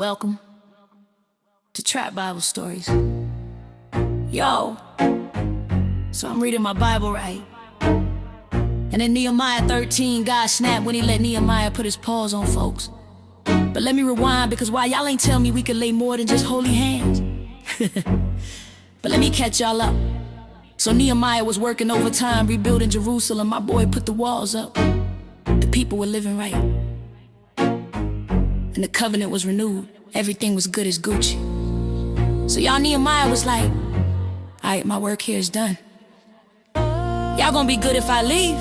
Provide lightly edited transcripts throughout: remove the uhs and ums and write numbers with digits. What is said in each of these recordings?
Welcome to Trap Bible Stories. Yo, so I'm reading my Bible right. And in Nehemiah 13, God snapped when he let Nehemiah put his paws on folks. But let me rewind, because why y'all ain't tell me we could lay more than just holy hands? But let me catch y'all up. So Nehemiah was working overtime rebuilding Jerusalem. My boy put the walls up. The people were living right. And the covenant was renewed. Everything was good as Gucci. So y'all, Nehemiah was like, alright, my work here is done. Y'all gonna be good if I leave?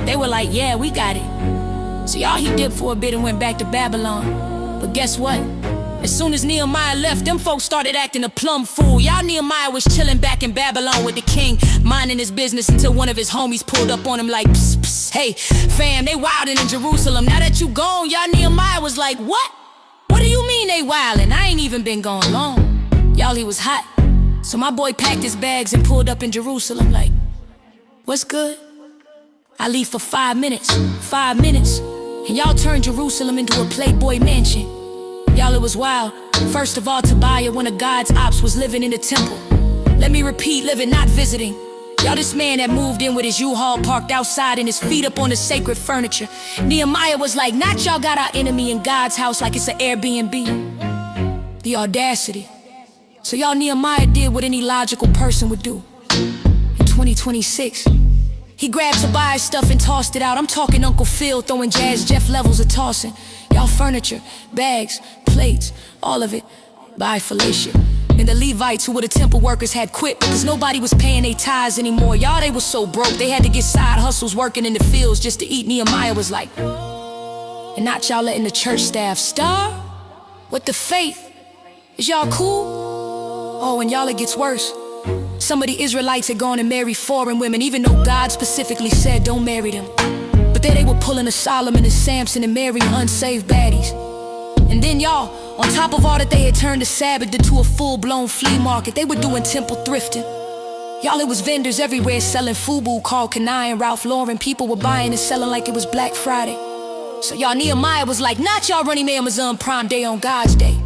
They were like, yeah, we got it. So y'all, he dipped for a bit and went back to Babylon. But guess what? As soon as Nehemiah left, them folks started acting a plumb fool. Y'all, Nehemiah was chilling back in Babylon with the king, minding his business, until one of his homies pulled up on him like, psst, psst, hey, fam, they wildin' in Jerusalem. Now that you gone, y'all, Nehemiah was like, what? What do you mean they wildin'? I ain't even been gone long. Y'all, he was hot. So my boy packed his bags and pulled up in Jerusalem like, what's good? I leave for 5 minutes, and y'all turned Jerusalem into a Playboy mansion. Y'all, it was wild. First of all, Tobiah, one of God's ops, was living in the temple. Let me repeat, living, not visiting. Y'all, this man had moved in with his U-Haul parked outside and his feet up on the sacred furniture. Nehemiah was like, not y'all got our enemy in God's house like it's an Airbnb. The audacity. So y'all, Nehemiah did what any logical person would do. In 2026, he grabbed Tobiah's stuff and tossed it out. I'm talking Uncle Phil throwing Jazz Jeff levels of tossing. Y'all, furniture, bags, plates, all of it, by Phalatia. And the Levites, who were the temple workers, had quit because nobody was paying their tithes anymore. Y'all, they were so broke, they had to get side hustles working in the fields just to eat. Nehemiah was like, and not y'all letting the church staff starve? What the faith? Is y'all cool? Oh, and y'all, it gets worse. Some of the Israelites had gone and married foreign women, even though God specifically said don't marry them. But there they were pulling a Solomon and Samson and marrying unsaved baddies. And then y'all, on top of all that, they had turned the Sabbath into a full-blown flea market. They were doing temple thrifting. Y'all, it was vendors everywhere selling FUBU, Carl Kanai, and Ralph Lauren. People were buying and selling like it was Black Friday. So y'all, Nehemiah was like, not y'all running Amazon Prime Day on God's day.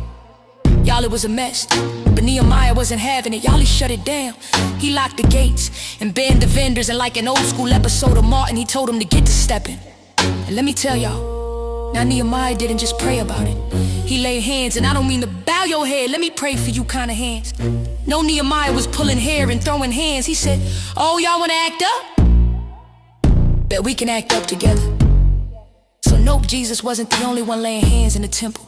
Y'all, it was a mess. But Nehemiah wasn't having it. Y'all, he shut it down. He locked the gates and banned the vendors, and like an old school episode of Martin, he told them to get to stepping. And let me tell y'all, now Nehemiah didn't just pray about it. He laid hands, and I don't mean to bow your head, let me pray for you kind of hands. No, Nehemiah was pulling hair and throwing hands. He said, oh, y'all wanna act up? Bet we can act up together. So nope, Jesus wasn't the only one laying hands in the temple.